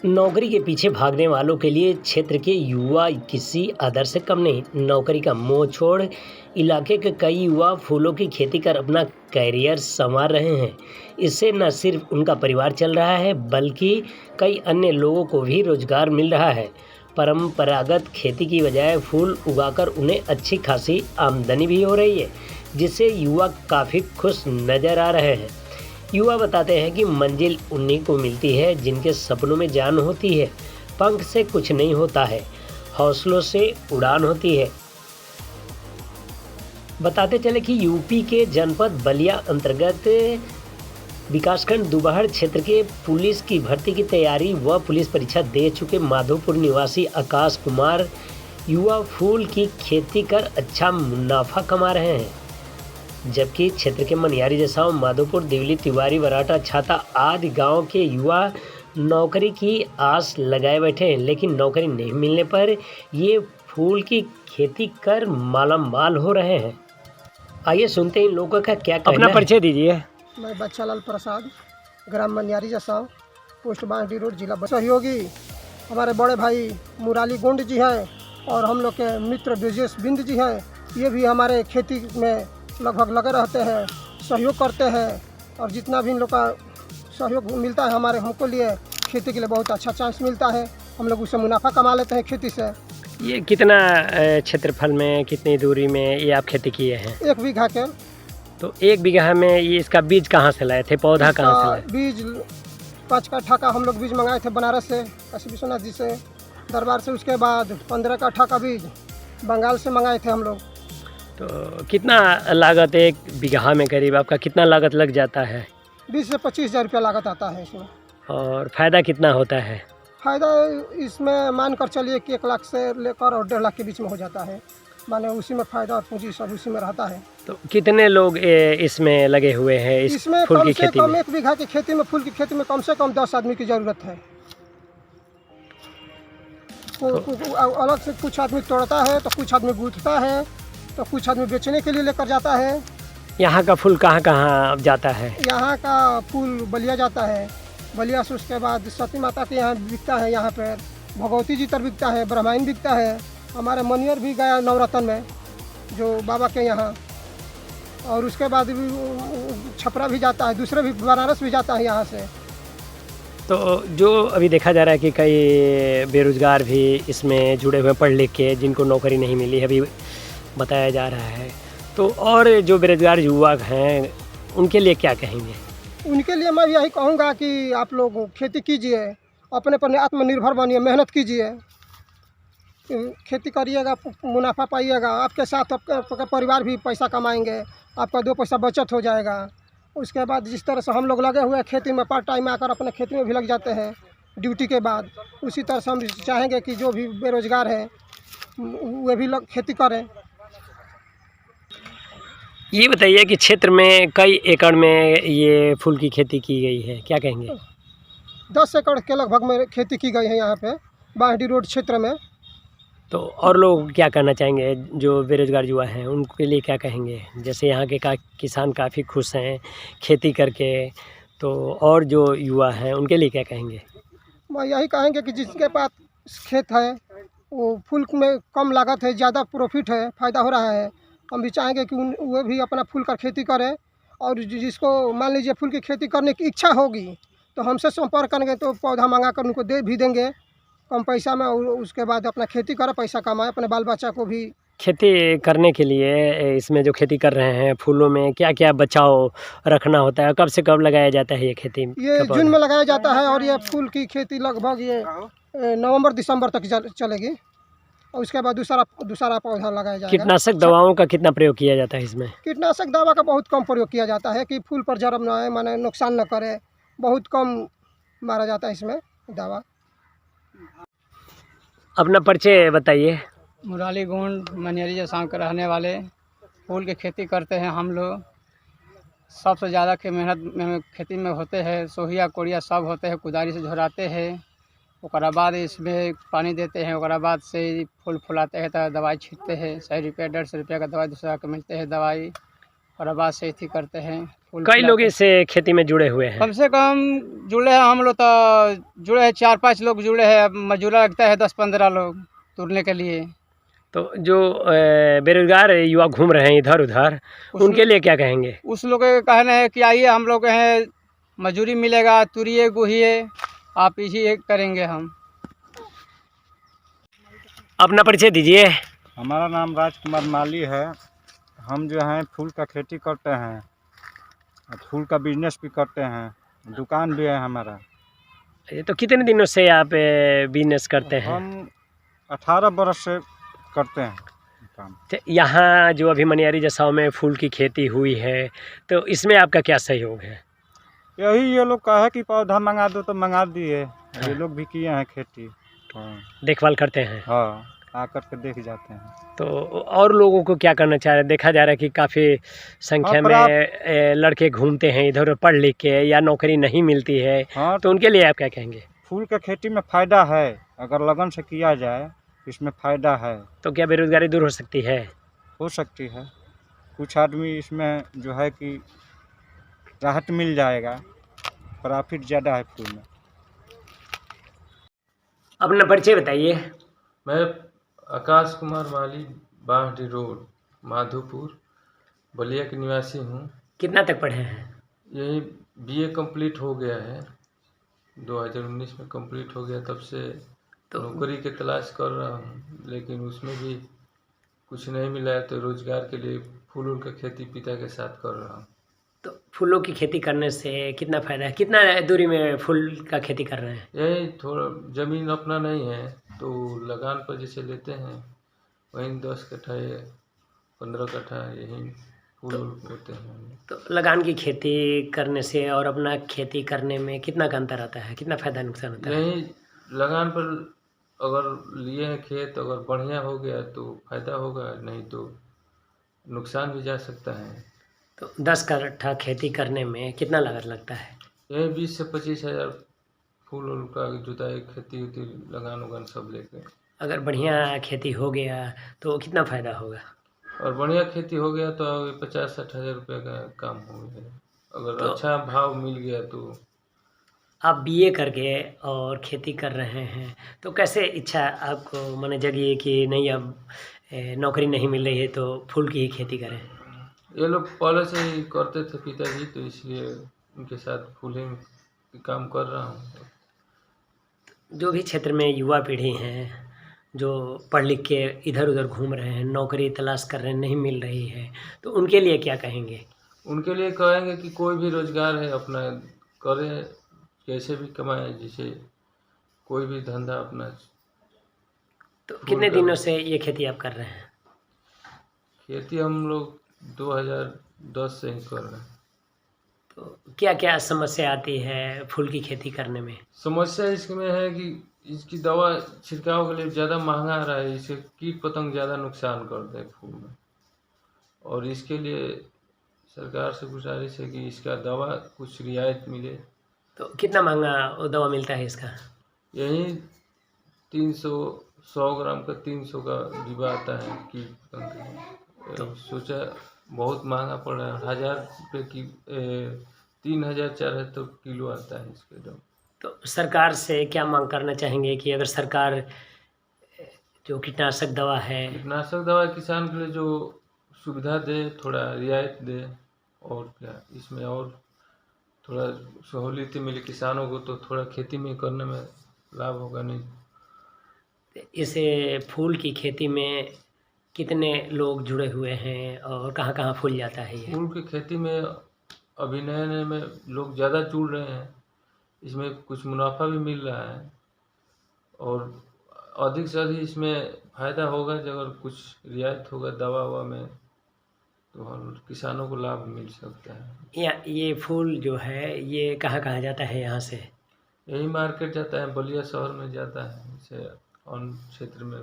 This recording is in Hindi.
नौकरी के पीछे भागने वालों के लिए क्षेत्र के युवा किसी आदर्श से कम नहीं। नौकरी का मोह छोड़ इलाके के कई युवा फूलों की खेती कर अपना करियर संवार रहे हैं। इससे न सिर्फ उनका परिवार चल रहा है, बल्कि कई अन्य लोगों को भी रोजगार मिल रहा है। परंपरागत खेती की बजाय फूल उगाकर उन्हें अच्छी खासी आमदनी भी हो रही है, जिससे युवा काफ़ी खुश नजर आ रहे हैं। युवा बताते हैं कि मंजिल उन्हीं को मिलती है जिनके सपनों में जान होती है। पंख से कुछ नहीं होता है, हौसलों से उड़ान होती है। बताते चले कि यूपी के जनपद बलिया अंतर्गत विकासखंड दुबहड़ क्षेत्र के पुलिस की भर्ती की तैयारी व पुलिस परीक्षा दे चुके माधोपुर निवासी आकाश कुमार युवा फूल की खेती कर अच्छा मुनाफा कमा रहे हैं। जबकि क्षेत्र के मनियारी जसाओं, माधोपुर, दिवली, तिवारी, वराटा, छाता आदि गांव के युवा नौकरी की आस लगाए बैठे हैं, लेकिन नौकरी नहीं मिलने पर ये फूल की खेती कर मालामाल हो रहे हैं। आइए सुनते हैं इन लोगों का क्या कहना है। अपना परिचय दीजिए। मैं बच्चालाल प्रसाद, ग्राम मनियारी जसाओं, पोस्ट बांसडी रोड, जिला सहयोगी हमारे बड़े भाई मुराली गोंड जी हैं और हम लोग के मित्र ब्रजेश बिंद जी हैं। ये भी हमारे खेती में लगभग लगे रहते हैं, सहयोग करते हैं और जितना भी इन लोग का सहयोग मिलता है हमारे हमको लिए खेती के लिए बहुत अच्छा चांस मिलता है। हम लोग उससे मुनाफा कमा लेते हैं खेती से। ये कितना क्षेत्रफल में, कितनी दूरी में ये आप खेती किए हैं? 1 बीघा के। तो 1 बीघा में ये इसका बीज कहाँ से लाए थे, पौधा कहाँ से लाए? बीज 5 कट्ठा का हम लोग बीज मंगाए थे बनारस से, काशी विश्वनाथ जी से, दरबार से। उसके बाद 15 कट्ठा का बीज बंगाल से मंगाए थे हम लोग। तो कितना लागत 1 बीघा में करीब आपका कितना लागत लग जाता है? 20 से 25 हज़ार रुपया लागत आता है इसमें। और फ़ायदा कितना होता है? फ़ायदा इसमें मानकर चलिए कि 1 लाख से लेकर और 1.5 लाख के बीच में हो जाता है। माने उसी में फ़ायदा और पूंजी सब उसी में रहता है। तो कितने लोग इसमें लगे हुए हैं इसमें फूल कम की से खेती कम में? 1 बीघा की खेती में, फूल की खेती में कम से कम 10 आदमी की ज़रूरत है। अलग से कुछ आदमी तोड़ता है, तो कुछ आदमी गूंथता है, तो कुछ आदमी बेचने के लिए लेकर जाता है। यहाँ का फूल कहाँ कहाँ जाता है? यहाँ का फूल बलिया जाता है, बलिया से उसके बाद सती माता के यहाँ बिकता है, यहाँ पर भगवती जी तर बिकता है, ब्रह्माइन बिकता है। हमारे मनियर भी गया नवरत्न में जो बाबा के यहाँ, और उसके बाद भी छपरा भी जाता है, दूसरे भी बनारस भी जाता है यहाँ से। तो जो अभी देखा जा रहा है कि कई बेरोजगार भी इसमें जुड़े हुए पढ़ लिख के, जिनको नौकरी नहीं मिली अभी बताया जा रहा है, तो और जो बेरोजगार युवक हैं उनके लिए क्या कहेंगे? उनके लिए मैं यही कहूँगा कि आप लोग खेती कीजिए, अपने पर आत्मनिर्भर बनिए, मेहनत कीजिए, खेती करिएगा, मुनाफा पाइएगा, आपके साथ आपका परिवार भी पैसा कमाएंगे, आपका 2 पैसा बचत हो जाएगा। उसके बाद जिस तरह से हम लोग लगे हुए हैं खेती में, पार्ट टाइम में आकर अपने खेती में भी लग जाते हैं ड्यूटी के बाद, उसी तरह से हम चाहेंगे कि जो भी बेरोजगार हैं वे भी लोग खेती करें। ये बताइए कि क्षेत्र में कई एकड़ में ये फूल की खेती की गई है, क्या कहेंगे? 10 एकड़ के लगभग में खेती की गई है यहाँ पे बांसडी रोड क्षेत्र में। तो और लोग क्या करना चाहेंगे, जो बेरोजगार युवा हैं उनके लिए क्या कहेंगे? जैसे यहाँ के किसान काफ़ी खुश हैं खेती करके, तो और जो युवा हैं उनके लिए क्या कहेंगे? मैं यही कहेंगे कि जिसके पास खेत है वो फूल में कम लागत है, ज़्यादा प्रॉफिट है, फ़ायदा हो रहा है। हम भी चाहेंगे कि वो भी अपना फूल का खेती करें, और जिसको मान लीजिए फूल की खेती करने की इच्छा होगी तो हमसे संपर्क करेंगे, तो पौधा मंगा कर उनको दे भी देंगे कम पैसा में, और उसके बाद अपना खेती करे, पैसा कमाए, अपने बाल बच्चा को भी। खेती करने के लिए इसमें जो खेती कर रहे हैं फूलों में क्या क्या बचाव रखना होता है? कब से कब लगाया जाता है ये खेती? ये जून में लगाया जाता है और ये फूल की खेती लगभग ये नवंबर दिसंबर तक चलेगी, और उसके बाद दूसरा पौधा लगाया जाएगा। कीटनाशक दवाओं का कितना प्रयोग किया जाता है इसमें? कीटनाशक दवा का बहुत कम प्रयोग किया जाता है कि फूल पर जरब न आए, माने नुकसान न करे, बहुत कम मारा जाता है इसमें दवा। अपना परिचय बताइए। मुराली गोंड मनियारी जसाओं के रहने वाले, फूल की खेती करते हैं हम लोग। सबसे ज़्यादा की मेहनत में खेती में होते हैं, सोहिया कोड़िया सब होते हैं, कुदारी से झोराते हैं, ओकरा बाद इसमें पानी देते हैं, ओकरा बाद से फूल फुलाते हैं तो दवाई छींटते हैं। 100 रुपया 150 रुपया का दवाई दूसरा के मिलते हैं दवाई, ओकरा बाद से खेती करते हैं। फूल कई लोग खिलाते हैं। इस खेती में जुड़े हुए हैं। कम से कम जुड़े हैं हम लोग तो जुड़े हैं 4-5 लोग जुड़े हैं। अब मजूरा लगता है 10-15 लोग तुरने के लिए। तो जो बेरोजगार युवा घूम रहे हैं इधर उधर, उस उनके लिए क्या कहेंगे? उस लोग का कहना है कि आइए हम लोग हैं, मजूरी मिलेगा, तुरिए गुहिए, आप इसी करेंगे हम। अपना परिचय दीजिए। हमारा नाम राजकुमार माली है। हम जो हैं फूल का खेती करते हैं और फूल का बिजनेस भी करते हैं, दुकान भी है हमारा। ये तो कितने दिनों से आप बिजनेस करते हैं? हम 18 बरस से करते हैं काम। तो यहाँ जो अभी मनियारी जसाव में फूल की खेती हुई है, तो इसमें आपका क्या सहयोग है? यही ये लोग कहे कि पौधा मंगा दो तो मंगा दिए। ये लोग भी किए हैं खेती। हाँ देखभाल करते हैं। हाँ, आकर के देख जाते हैं। तो और लोगों को क्या करना चाह रहे हैं? देखा जा रहा है कि काफ़ी संख्या में लड़के घूमते हैं इधर, पढ़ लिख के, या नौकरी नहीं मिलती है, हाँ, तो उनके लिए आप क्या कहेंगे? फूल का खेती में फ़ायदा है, अगर लगन से किया जाए इसमें फ़ायदा है। तो क्या बेरोजगारी दूर हो सकती है? हो सकती है। कुछ आदमी इसमें जो है कि राहत मिल जाएगा, प्रॉफिट ज़्यादा है फूल में। अपना परिचय बताइए। मैं आकाश कुमार माली, बांहडी रोड, माधोपुर, बलिया के निवासी हूँ। कितना तक पढ़े हैं? यही बीए कंप्लीट हो गया है, 2019 में कंप्लीट हो गया। तब से तो नौकरी की तलाश कर रहा हूँ, लेकिन उसमें भी कुछ नहीं मिला है, तो रोजगार के लिए फूलों का खेती पिता के साथ कर रहा हूँ। तो फूलों की खेती करने से कितना फ़ायदा है? कितना दूरी में फूल का खेती कर रहे हैं? यही थोड़ा ज़मीन अपना नहीं है, तो लगान पर जैसे लेते हैं वहीं 10 कट्ठा या 15 कट्ठा यही फूल होते हैं। तो लगान की खेती करने से और अपना खेती करने में कितना का अंतर आता है? कितना फ़ायदा नुकसान होता है? यही लगान पर अगर लिए हैं खेत, अगर बढ़िया हो गया तो फायदा होगा, नहीं तो नुकसान भी जा सकता है। तो 10 कट्ठा खेती करने में कितना लागत लगता है? यही 20 से 25 हज़ार फूल उल का जुताई, खेती उती, लगान उगान सब लेके। अगर बढ़िया खेती हो गया तो कितना फ़ायदा होगा? और बढ़िया खेती हो गया तो 50-60 हज़ार रुपये का काम हो गया। अगर तो अच्छा भाव मिल गया तो। आप बीए करके और खेती कर रहे हैं, तो कैसे इच्छा आपको माने जगी कि नहीं अब नौकरी नहीं मिल रही है तो फूल की ही खेती करें? ये लोग पहले से ही करते थे पिताजी, तो इसलिए उनके साथ फूलिंग की काम कर रहा हूँ। जो भी क्षेत्र में युवा पीढ़ी हैं, जो पढ़ लिख के इधर उधर घूम रहे हैं, नौकरी तलाश कर रहे हैं, नहीं मिल रही है, तो उनके लिए क्या कहेंगे? उनके लिए कहेंगे कि कोई भी रोजगार है अपना करें, कैसे भी कमाएं, जैसे कोई भी धंधा अपना। तो फूल कितने का दिनों से ये खेती आप कर रहे हैं? खेती हम लोग 2010 से ही कर रहे हैं। तो क्या क्या समस्या आती है फूल की खेती करने में? समस्या इसमें है कि इसकी दवा छिड़काव के लिए ज़्यादा महंगा आ रहा है, इससे कीट पतंग ज़्यादा नुकसान करते हैं फूल में। और इसके लिए सरकार से गुजारिश है कि इसका दवा कुछ रियायत मिले। तो कितना महंगा वो दवा मिलता है इसका? यही 300, 100 ग्राम का 300 का डिब्बा आता है कीट पतंग का। तो सोचा बहुत महंगा पड़ रहा है, 1000 रुपये की 3000-4000 किलो आता है इसके दवा। तो सरकार से क्या मांग करना चाहेंगे कि अगर सरकार जो कीटनाशक दवा है, कीटनाशक दवा किसान के लिए जो सुविधा दे, थोड़ा रियायत दे, और क्या इसमें और थोड़ा सहूलियत मिले किसानों को, तो थोड़ा खेती में करने में लाभ होगा। नहीं इस फूल की खेती में कितने लोग जुड़े हुए हैं और कहाँ कहाँ फूल जाता है ये? फूल की खेती में अभी नए नए में लोग ज़्यादा जुड़ रहे हैं, इसमें कुछ मुनाफा भी मिल रहा है, और अधिक से अधिक इसमें फ़ायदा होगा जब अगर कुछ रियायत होगा दवा ववा में, तो हम किसानों को लाभ मिल सकता है। या ये फूल जो है ये कहाँ कहाँ जाता है यहाँ से? यही मार्केट जाता है, बलिया शहर में जाता है, जैसे अन्य क्षेत्र में